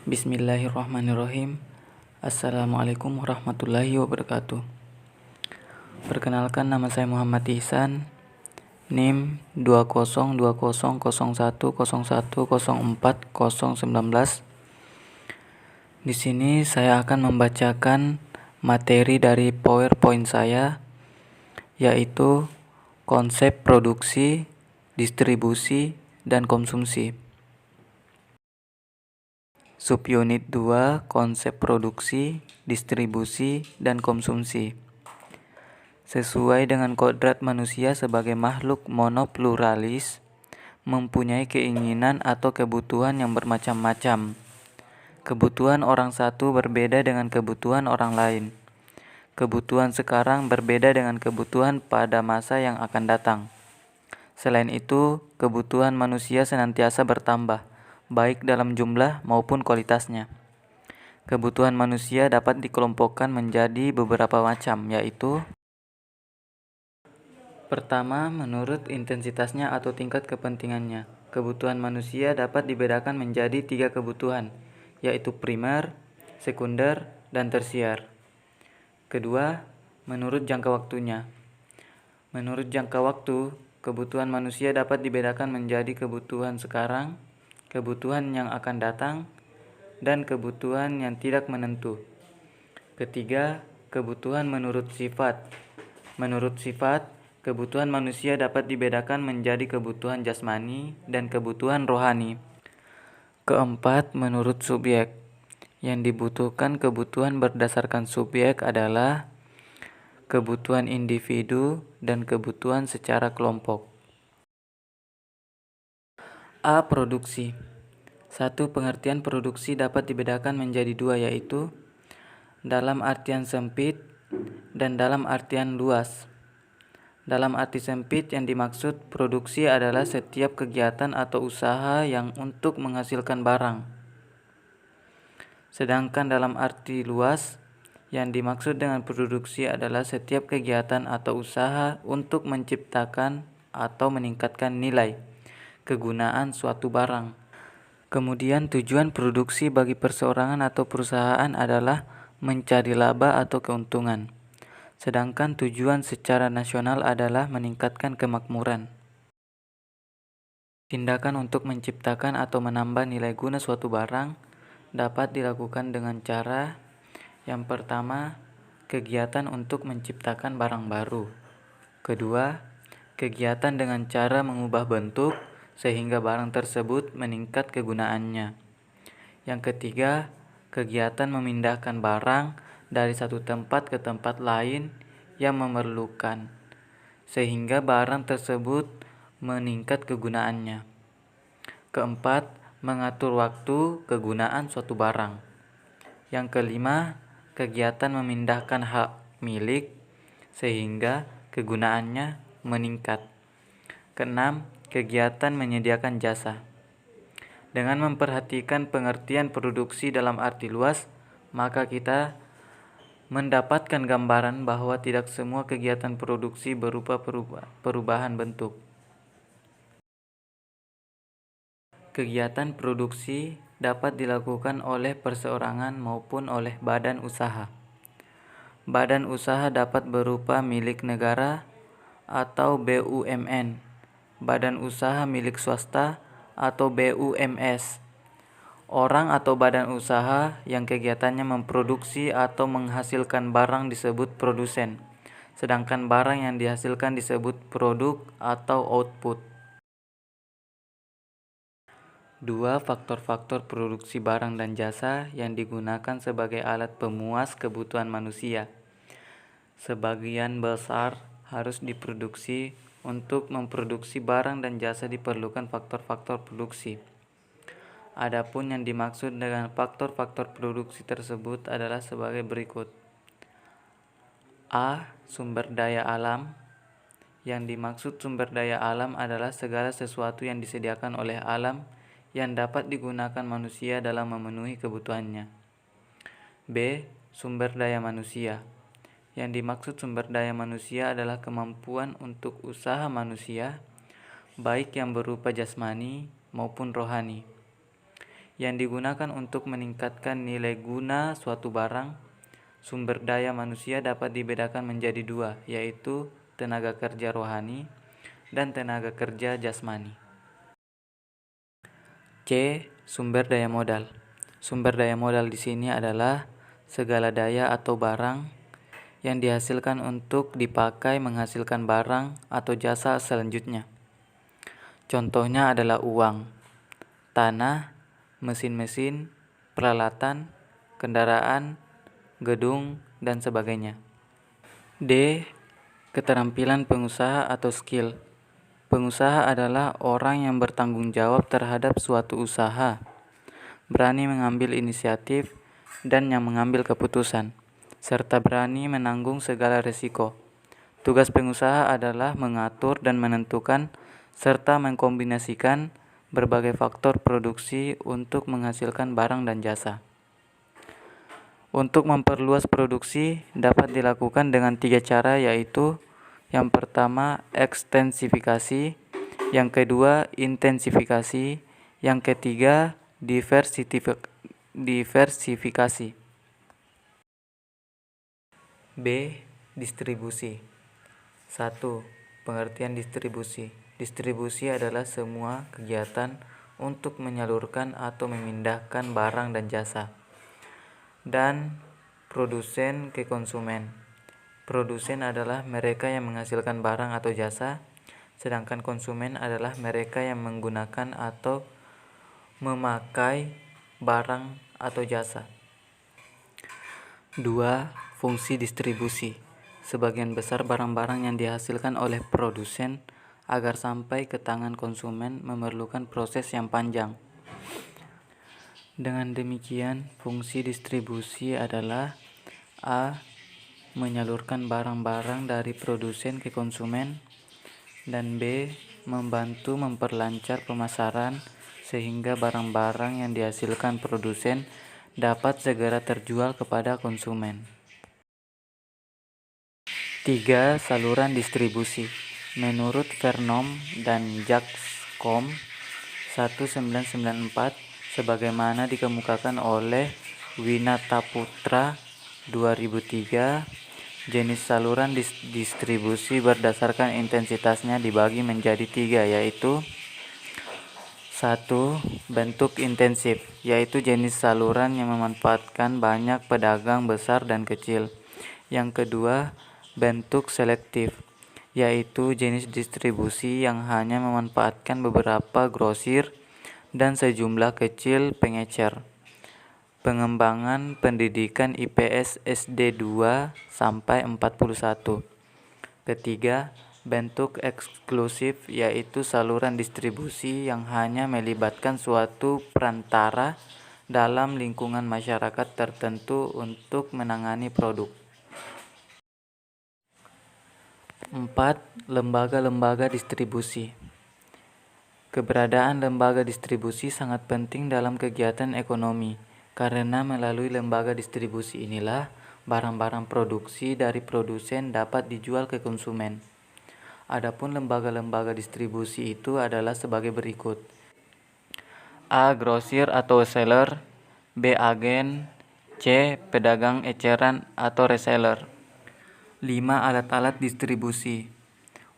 Bismillahirrahmanirrahim. Assalamualaikum warahmatullahi wabarakatuh. Perkenalkan, nama saya Muhammad Ihsan, NIM 202000101040019. Di sini saya akan membacakan materi dari PowerPoint saya, yaitu konsep produksi, distribusi, dan konsumsi. Subunit 2, konsep produksi, distribusi, dan konsumsi. Sesuai dengan kodrat manusia sebagai makhluk monopluralis, mempunyai keinginan atau kebutuhan yang bermacam-macam. Kebutuhan orang satu berbeda dengan kebutuhan orang lain. Kebutuhan sekarang berbeda dengan kebutuhan pada masa yang akan datang. Selain itu, kebutuhan manusia senantiasa bertambah, baik dalam jumlah maupun kualitasnya. Kebutuhan manusia dapat dikelompokkan menjadi beberapa macam, yaitu: pertama, menurut intensitasnya atau tingkat kepentingannya. Kebutuhan manusia dapat dibedakan menjadi 3 kebutuhan, yaitu primer, sekunder, dan tersier. Kedua, menurut jangka waktunya. Menurut jangka waktu, kebutuhan manusia dapat dibedakan menjadi kebutuhan sekarang, kebutuhan yang akan datang, dan kebutuhan yang tidak menentu. Ketiga, kebutuhan menurut sifat. Menurut sifat, kebutuhan manusia dapat dibedakan menjadi kebutuhan jasmani dan kebutuhan rohani. Keempat, menurut subjek. Yang dibutuhkan kebutuhan berdasarkan subjek adalah kebutuhan individu dan kebutuhan secara kelompok. A. Produksi. Satu, pengertian produksi dapat dibedakan menjadi 2, yaitu dalam artian sempit dan dalam artian luas. Dalam arti sempit, yang dimaksud produksi adalah setiap kegiatan atau usaha yang untuk menghasilkan barang. Sedangkan dalam arti luas, yang dimaksud dengan produksi adalah setiap kegiatan atau usaha untuk menciptakan atau meningkatkan nilai kegunaan suatu barang. Kemudian tujuan produksi bagi perseorangan atau perusahaan adalah mencari laba atau keuntungan. Sedangkan tujuan secara nasional adalah meningkatkan kemakmuran. Tindakan untuk menciptakan atau menambah nilai guna suatu barang dapat dilakukan dengan cara: yang pertama, kegiatan untuk menciptakan barang baru. Kedua, kegiatan dengan cara mengubah bentuk sehingga barang tersebut meningkat kegunaannya. Yang ketiga, kegiatan memindahkan barang dari satu tempat ke tempat lain yang memerlukan, sehingga barang tersebut meningkat kegunaannya. Keempat, mengatur waktu kegunaan suatu barang. Yang kelima, kegiatan memindahkan hak milik sehingga kegunaannya meningkat. Keenam, kegiatan menyediakan jasa. Dengan memperhatikan pengertian produksi dalam arti luas, maka kita mendapatkan gambaran bahwa tidak semua kegiatan produksi berupa perubahan bentuk. Kegiatan produksi dapat dilakukan oleh perseorangan maupun oleh badan usaha. Badan usaha dapat berupa milik negara atau BUMN, badan usaha milik swasta atau BUMS. Orang atau badan usaha yang kegiatannya memproduksi atau menghasilkan barang disebut produsen, sedangkan barang yang dihasilkan disebut produk atau output. 2. Faktor-faktor produksi barang dan jasa yang digunakan sebagai alat pemuas kebutuhan manusia. Sebagian besar harus diproduksi. Untuk memproduksi barang dan jasa diperlukan faktor-faktor produksi. Adapun yang dimaksud dengan faktor-faktor produksi tersebut adalah sebagai berikut. A. Sumber daya alam. Yang dimaksud sumber daya alam adalah segala sesuatu yang disediakan oleh alam yang dapat digunakan manusia dalam memenuhi kebutuhannya. B. Sumber daya manusia. Yang dimaksud sumber daya manusia adalah kemampuan untuk usaha manusia, baik yang berupa jasmani maupun rohani. yang digunakan untuk meningkatkan nilai guna suatu barang. Sumber daya manusia dapat dibedakan menjadi dua, yaitu tenaga kerja rohani dan tenaga kerja jasmani. C. Sumber daya modal. Sumber daya modal di sini adalah segala daya atau barang yang dihasilkan untuk dipakai menghasilkan barang atau jasa selanjutnya. Contohnya adalah uang, tanah, mesin-mesin, peralatan, kendaraan, gedung, dan sebagainya. D. Keterampilan pengusaha atau skill. Pengusaha adalah orang yang bertanggung jawab terhadap suatu usaha, berani mengambil inisiatif dan yang mengambil keputusan, serta berani menanggung segala risiko. Tugas pengusaha adalah mengatur dan menentukan serta mengkombinasikan berbagai faktor produksi untuk menghasilkan barang dan jasa. Untuk memperluas produksi dapat dilakukan dengan 3 cara, yaitu yang pertama ekstensifikasi, yang kedua intensifikasi, yang ketiga diversifikasi. B. Distribusi. 1. Pengertian distribusi. Distribusi adalah semua kegiatan untuk menyalurkan atau memindahkan barang dan jasa dan produsen ke konsumen. Produsen adalah mereka yang menghasilkan barang atau jasa, sedangkan konsumen adalah mereka yang menggunakan atau memakai barang atau jasa. 2. Fungsi distribusi. Sebagian besar barang-barang yang dihasilkan oleh produsen agar sampai ke tangan konsumen memerlukan proses yang panjang. Dengan demikian, fungsi distribusi adalah A. Menyalurkan barang-barang dari produsen ke konsumen, dan B. Membantu memperlancar pemasaran sehingga barang-barang yang dihasilkan produsen dapat segera terjual kepada konsumen. 3. Saluran distribusi. Menurut Vernom dan Jaxcom 1994, sebagaimana dikemukakan oleh Winataputra 2003, jenis saluran distribusi berdasarkan intensitasnya dibagi menjadi 3, yaitu 1. Bentuk intensif, yaitu jenis saluran yang memanfaatkan banyak pedagang besar dan kecil. Yang kedua, bentuk selektif, yaitu jenis distribusi yang hanya memanfaatkan beberapa grosir dan sejumlah kecil pengecer. Pengembangan pendidikan IPS SD 2 sampai 41. Ketiga, bentuk eksklusif, yaitu saluran distribusi yang hanya melibatkan suatu perantara dalam lingkungan masyarakat tertentu untuk menangani produk. 4. Lembaga-lembaga distribusi. Keberadaan lembaga distribusi sangat penting dalam kegiatan ekonomi, karena melalui lembaga distribusi inilah barang-barang produksi dari produsen dapat dijual ke konsumen. Adapun lembaga-lembaga distribusi itu adalah sebagai berikut. A. Grosir atau seller. B. Agen. C. Pedagang eceran atau reseller. 5. Alat-alat distribusi.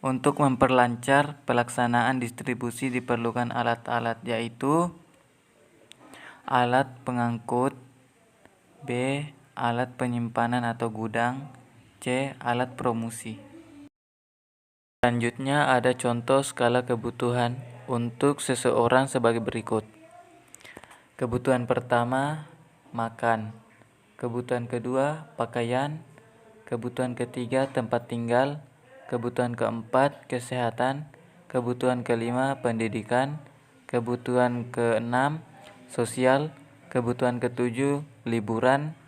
Untuk memperlancar pelaksanaan distribusi diperlukan alat-alat, yaitu alat pengangkut, B. Alat penyimpanan atau gudang, C. Alat promosi. Selanjutnya ada contoh skala kebutuhan untuk seseorang sebagai berikut. Kebutuhan pertama, makan. Kebutuhan kedua, pakaian. Kebutuhan ketiga, tempat tinggal. Kebutuhan keempat, kesehatan. Kebutuhan kelima, pendidikan. Kebutuhan keenam, sosial. Kebutuhan ketujuh, liburan.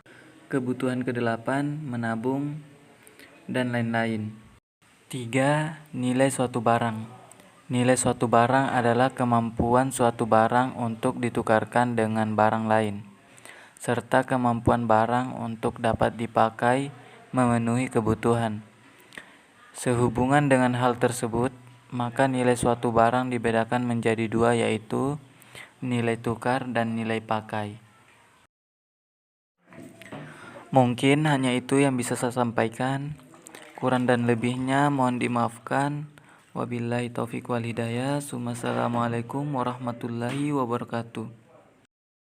Kebutuhan kedelapan, menabung, dan lain-lain. 3. Nilai suatu barang. Nilai suatu barang adalah kemampuan suatu barang untuk ditukarkan dengan barang lain, serta kemampuan barang untuk dapat dipakai memenuhi kebutuhan. Sehubungan dengan hal tersebut, maka nilai suatu barang dibedakan menjadi 2, yaitu nilai tukar, dan nilai pakai. Mungkin hanya itu yang bisa saya sampaikan. Kurang dan lebihnya mohon dimaafkan. Wabillahi taufiq wal hidayah. Assalamualaikum warahmatullahi wabarakatuh.